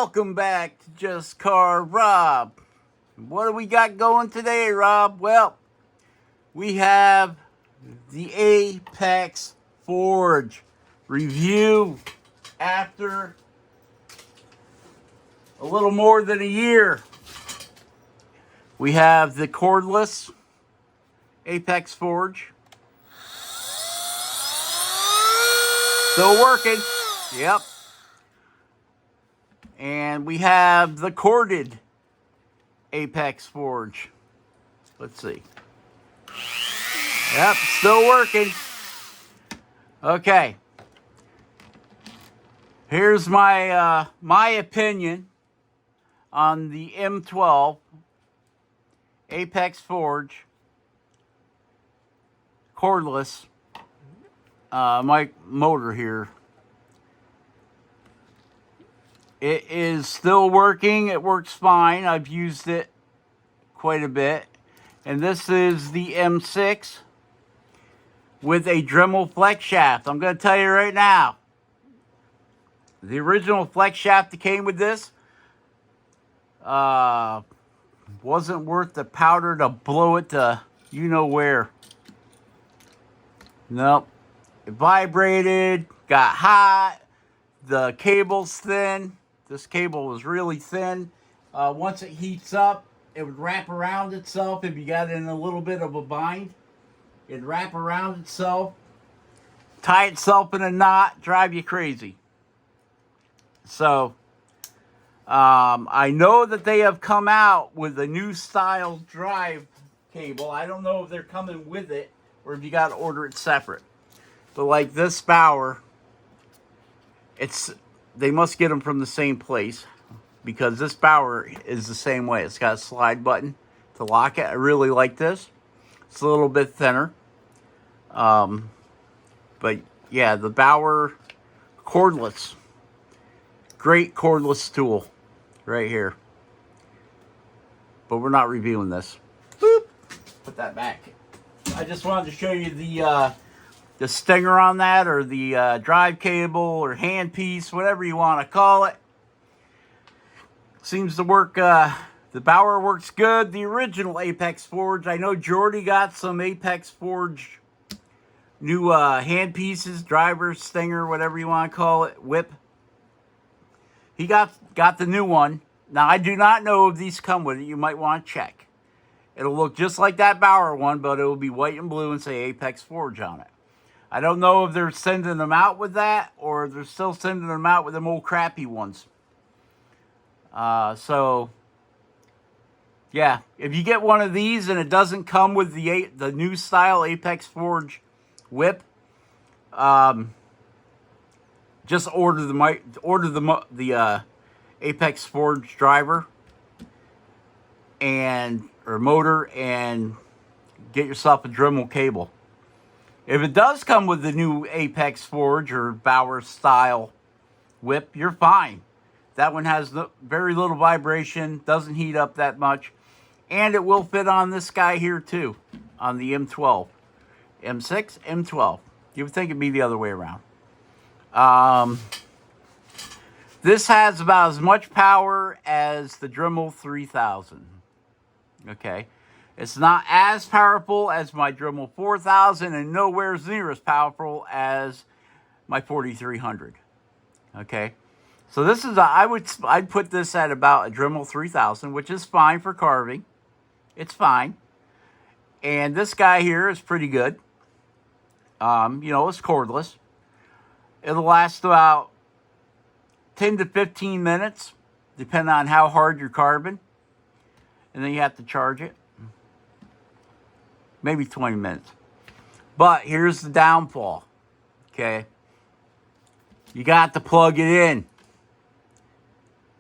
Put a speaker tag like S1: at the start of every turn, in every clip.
S1: Welcome back to Just Car Rob. What do we got going today, Rob? Well, we have the Apex Forge review after a little more than a year. We have the cordless Apex Forge. Still working. Yep. And we have the corded Apex Forge. Let's see. Yep, still working. Okay. Here's my my opinion on the M12 Apex Forge cordless mic motor here. It is still working. It works fine. I've used it quite a bit. And this is the M6 with a Dremel flex shaft. I'm going to tell you right now, the original flex shaft that came with this wasn't worth the powder to blow it to you know where. Nope. It vibrated, got hot, the cable's thin. This cable was really thin. Once it heats up, it would wrap around itself. If you got in a little bit of a bind, it'd wrap around itself, tie itself in a knot, drive you crazy. So, I know that they have come out with a new style drive cable. I don't know if they're coming with it or if you got to order it separate. But like this Bauer, they must get them from the same place because this Bauer is the same way. It's got a slide button to lock it. I really like this. It's a little bit thinner. But yeah, the Bauer cordless. Great cordless tool right here. But we're not reviewing this. Boop. Put that back. I just wanted to show you the stinger on that, or the drive cable or handpiece, whatever you want to call it. Seems to work. The Bauer works good. The original Apex Forge. I know Jordy got some Apex Forge new handpieces, driver, stinger, whatever you want to call it, whip. He got the new one. Now, I do not know if these come with it. You might want to check. It'll look just like that Bauer one, but it will be white and blue and say Apex Forge on it. I don't know if they're sending them out with that or they're still sending them out with them old crappy ones. So, yeah, if you get one of these and it doesn't come with the new style Apex Forge whip, just order the Apex Forge driver or motor and get yourself a Dremel cable. If it does come with the new Apex Forge or Bauer style whip, you're fine. That one has very little vibration, doesn't heat up that much, and it will fit on this guy here too, on the M12. M6, M12. You would think it'd be the other way around. This has about as much power as the Dremel 3000. Okay. It's not as powerful as my Dremel 4000 and nowhere near as powerful as my 4300. Okay. So this is I'd put this at about a Dremel 3000, which is fine for carving. It's fine. And this guy here is pretty good. It's cordless. It'll last about 10 to 15 minutes, depending on how hard you're carving. And then you have to charge it. Maybe 20 minutes. But here's the downfall. Okay. You got to plug it in.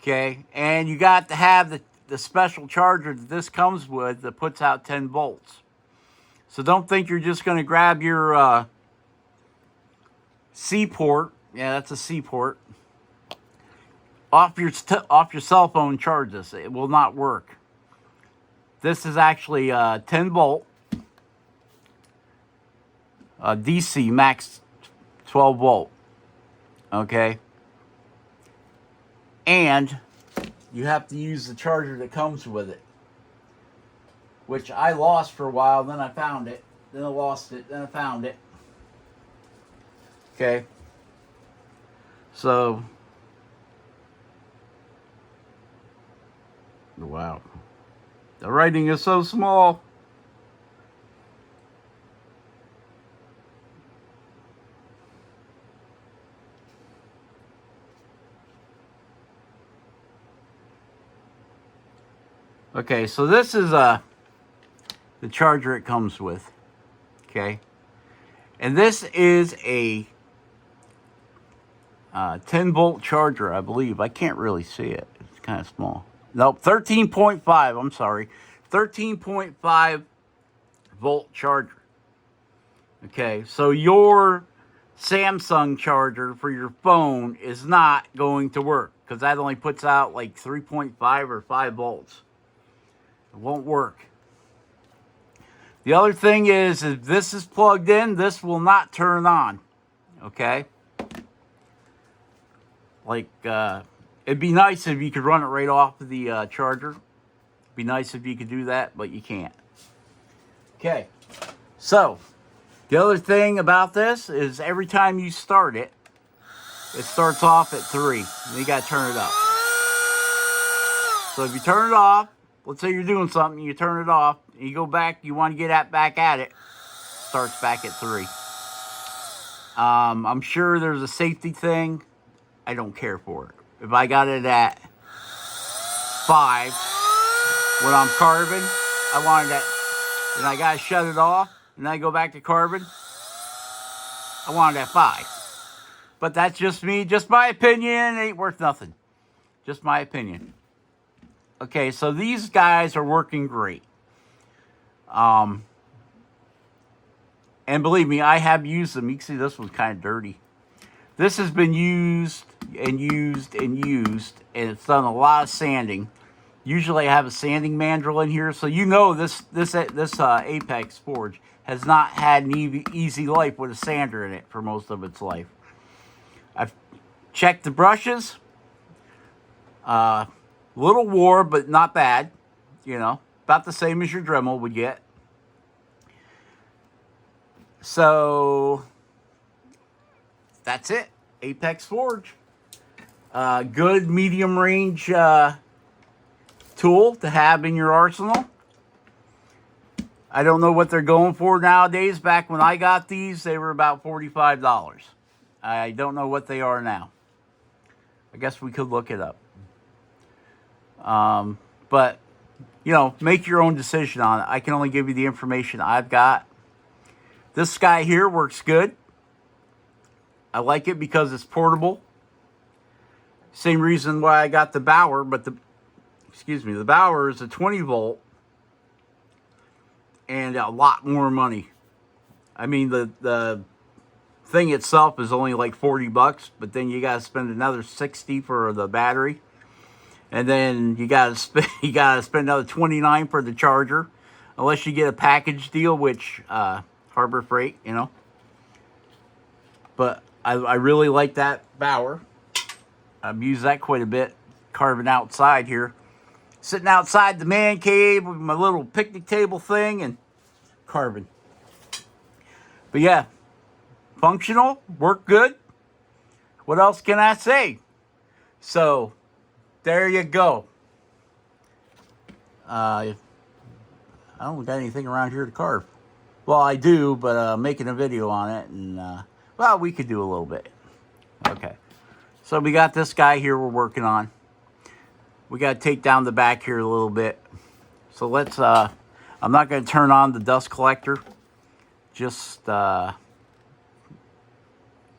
S1: Okay. And you got to have the special charger that this comes with that puts out 10 volts. So don't think you're just going to grab your C port. Yeah, that's a C port. Off your cell phone and charge this. It will not work. This is actually 10 volt. DC max 12 volt. Okay. And you have to use the charger that comes with it, which I lost for a while. Then I found it. Then I lost it. Then I found it. Okay. So, wow. The writing is so small. Okay, so this is the charger it comes with. Okay. And this is a 10-volt charger, I believe. I can't really see it. It's kind of small. Nope, 13.5. I'm sorry. 13.5 volt charger. Okay, so your Samsung charger for your phone is not going to work because that only puts out like 3.5 or 5 volts. It won't work. The other thing is, if this is plugged in, this will not turn on. Okay? Like, it'd be nice if you could run it right off of the charger. It'd be nice if you could do that, but you can't. Okay. So, the other thing about this is every time you start it, it starts off at 3. And you got to turn it up. So if you turn it off, let's say you're doing something, you turn it off, and you go back, you want to get back at it, starts back at 3. I'm sure there's a safety thing. I don't care for it. If I got it at 5 when I'm carving, I wanted that, and I got to shut it off, and then I go back to carving, I want it at 5. But that's just me, just my opinion. It ain't worth nothing. Just my opinion. Okay, so these guys are working great. And believe me, I have used them. You can see this one's kind of dirty. This has been used and used and used, and it's done a lot of sanding. Usually I have a sanding mandrel in here, so you know this Apex Forge has not had an easy life with a sander in it for most of its life. I've checked the brushes. Little wore, but not bad. You know, about the same as your Dremel would get. So that's it. Apex Forge. Good medium range tool to have in your arsenal. I don't know what they're going for nowadays. Back when I got these, they were about $45. I don't know what they are now. I guess we could look it up. But, you know, make your own decision on it. I can only give you the information I've got. This guy here works good. I like it because it's portable. Same reason why I got the Bauer, but the Bauer is a 20 volt and a lot more money. I mean, the thing itself is only like $40, but then you got to spend another $60 for the battery. And then you got to spend another $29 for the charger, unless you get a package deal, which Harbor Freight, you know. But I really like that Bauer. I've used that quite a bit, carving outside here. Sitting outside the man cave with my little picnic table thing and carving. But yeah, functional, work good. What else can I say? So, there you go. I don't got anything around here to carve. Well, I do, but I'm making a video on it, and well, we could do a little bit. Okay. So we got this guy here we're working on. We got to take down the back here a little bit. So let's, I'm not going to turn on the dust collector. Just, I'd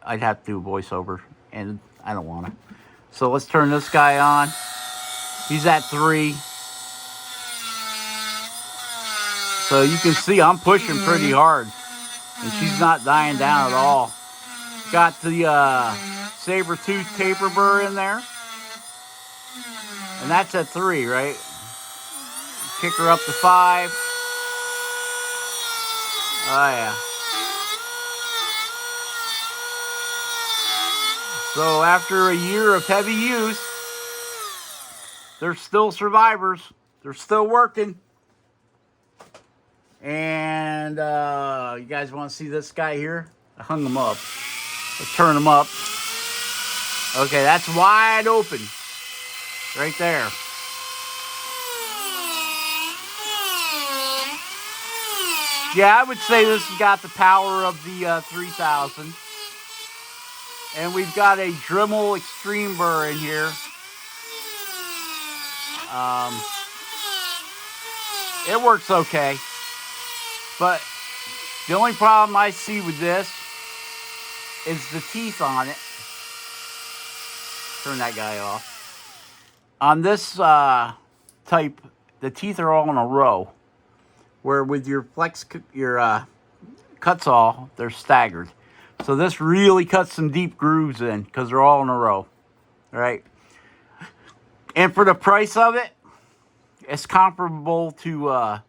S1: have to do a voiceover, and I don't want to. So let's turn this guy on. He's at 3. So you can see I'm pushing pretty hard. And she's not dying down at all. Got the saber-tooth taper burr in there. And that's at 3, right? Kick her up to 5. Oh, yeah. So after a year of heavy use, They're still survivors. They're still working. And you guys want to see this guy here? I hung him up. Let's turn him up. Okay, that's wide open. Right there. Yeah, I would say this has got the power of the 3000. And we've got a Dremel Extreme Burr in here. It works okay. But the only problem I see with this is the teeth on it. Turn that guy off. On this type, the teeth are all in a row. Where with your cut saw, they're staggered. So this really cuts some deep grooves in because they're all in a row. All right. And for the price of it, it's comparable to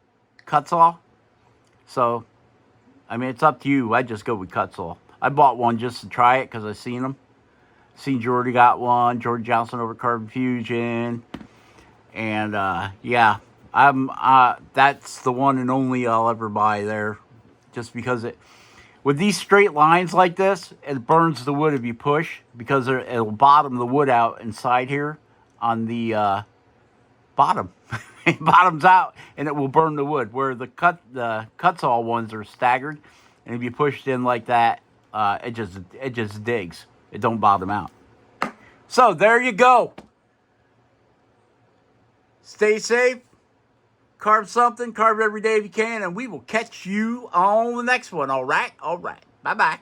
S1: cut saw. So, I mean, it's up to you. I just go with cut saw. I bought one just to try it because I seen them. Seen Jordy got one. Jordy Johnson over Carbon Fusion. And, yeah. That's the one and only I'll ever buy there, just because with these straight lines like this, it burns the wood if you push, because it'll bottom the wood out inside here on the bottom. It bottoms out and it will burn the wood. Where the cut saw ones are staggered, and if you push it in like that, it just digs. It don't bottom out. So there you go. Stay safe. Carve something, carve every day if you can, and we will catch you on the next one. All right? All right. Bye-bye.